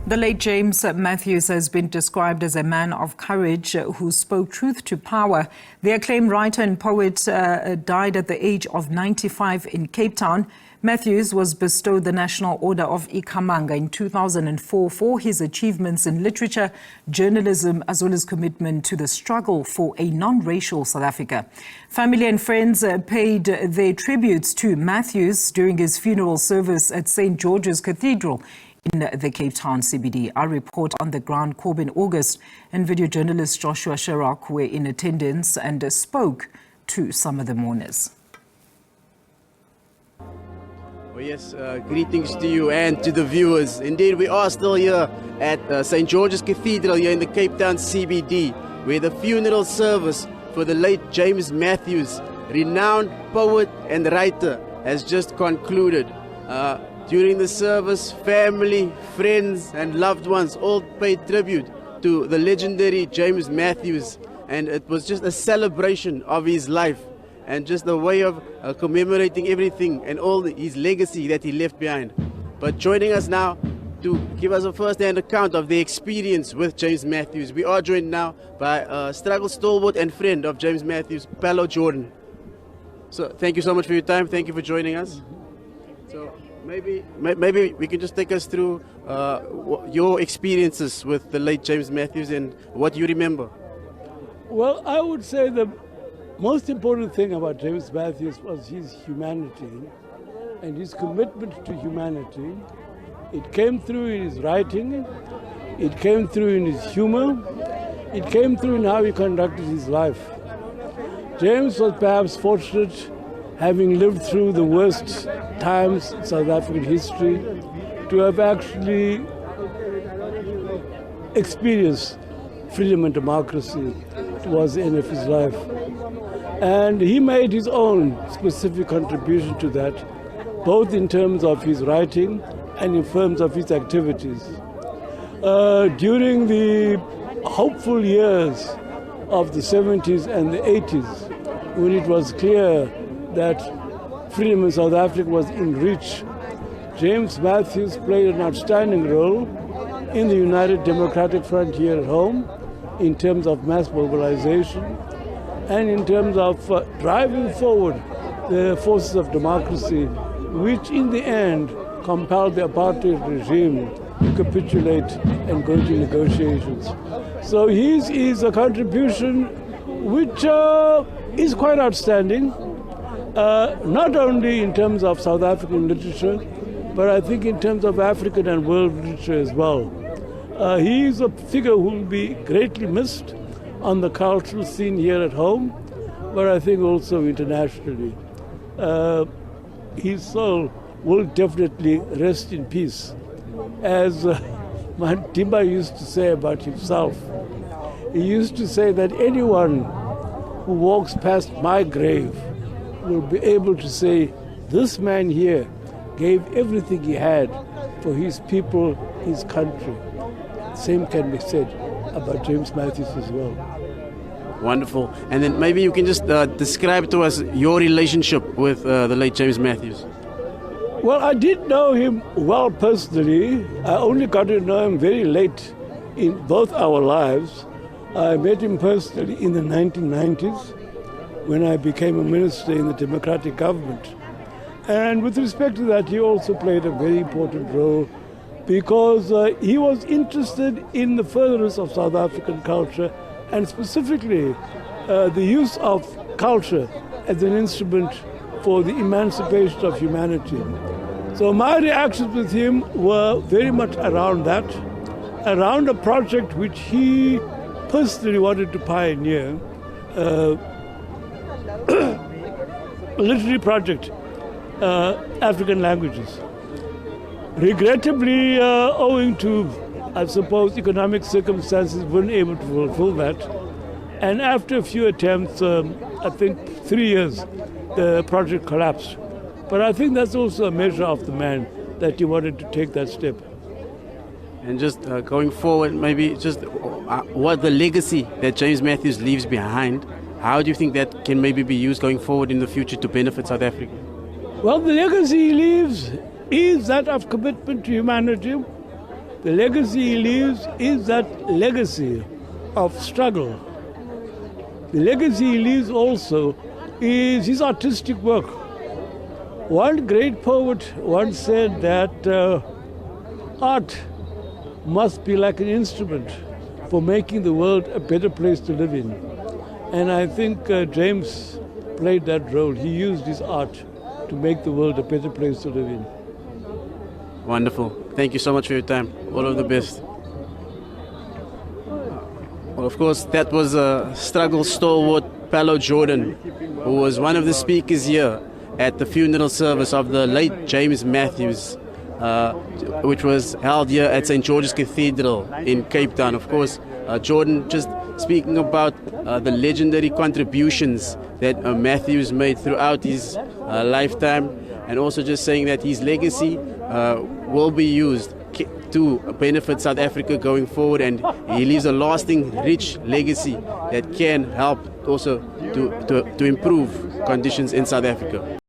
The late James Matthews has been described as a man of courage who spoke truth to power. The acclaimed writer and poet died at the age of 95 in Cape Town. Matthews was bestowed the National Order of Ikamanga in 2004 for his achievements in literature, journalism, as well as commitment to the struggle for a non-racial South Africa. Family and friends paid their tributes to Matthews during his funeral service at St. George's Cathedral in the Cape Town CBD. Our report on the ground, Corbin August and video journalist Joshua Sharrock were in attendance and spoke to some of the mourners. Oh yes, greetings to you and to the viewers. Indeed, we are still here at St. George's Cathedral here in the Cape Town CBD, where the funeral service for the late James Matthews, renowned poet and writer, has just concluded. During the service, family, friends and loved ones all paid tribute to the legendary James Matthews, and it was just a celebration of his life and just a way of commemorating everything and all his legacy that he left behind. But joining us now to give us a first-hand account of the experience with James Matthews, we are joined now by struggle stalwart and friend of James Matthews, Paulo Jordan. So thank you so much for your time. Thank you for joining us. So maybe we can just take us through your experiences with the late James Matthews and what you remember. Well, I would say the most important thing about James Matthews was his humanity and his commitment to humanity. It came through in his writing, it came through in his humor, it came through in how he conducted his life. James was perhaps fortunate, having lived through the worst times in South African history, to have actually experienced freedom and democracy towards the end of his life. And he made his own specific contribution to that, both in terms of his writing and in terms of his activities. During the hopeful years of the 70s and the 80s, when it was clear that freedom in South Africa was in reach, James Matthews played an outstanding role in the United Democratic Front here at home in terms of mass mobilization and in terms of driving forward the forces of democracy, which in the end compelled the apartheid regime to capitulate and go to negotiations. So his is a contribution which is quite outstanding, not only in terms of South African literature, but I think in terms of African and world literature as well. He is a figure who will be greatly missed on the cultural scene here at home, but I think also internationally. His soul will definitely rest in peace. As Mandimba used to say about himself, he used to say that anyone who walks past my grave will be able to say, this man here gave everything he had for his people, his country. Same can be said about James Matthews as well. Wonderful. And then maybe you can just describe to us your relationship with the late James Matthews. Well, I did know him well personally. I only got to know him very late in both our lives. I met him personally in the 1990s when I became a minister in the democratic government. And with respect to that, he also played a very important role because he was interested in the furtherance of South African culture and specifically the use of culture as an instrument for the emancipation of humanity. So my reactions with him were very much around that, around a project which he personally wanted to pioneer, a literary project, African languages. Regrettably, owing to, I suppose, economic circumstances, weren't able to fulfill that. And after a few attempts, I think 3 years, the project collapsed. But I think that's also a measure of the man that he wanted to take that step. And just going forward, maybe just what the legacy that James Matthews leaves behind, how do you think that can maybe be used going forward in the future to benefit South Africa? Well, the legacy he leaves is that of commitment to humanity, The legacy he leaves is that legacy of struggle. The legacy he leaves also is his artistic work. One great poet once said that art must be like an instrument for making the world a better place to live in. And I think James played that role. He used his art to make the world a better place to live in. Wonderful. Thank you so much for your time. All of the best. Well, of course, that was a struggle stalwart, Pallo Jordan, who was one of the speakers here at the funeral service of the late James Matthews, which was held here at St. George's Cathedral in Cape Town. Of course, Jordan just speaking about the legendary contributions that Matthews made throughout his lifetime, and also just saying that his legacy will be used to benefit South Africa going forward, and he leaves a lasting, rich legacy that can help also to improve conditions in South Africa.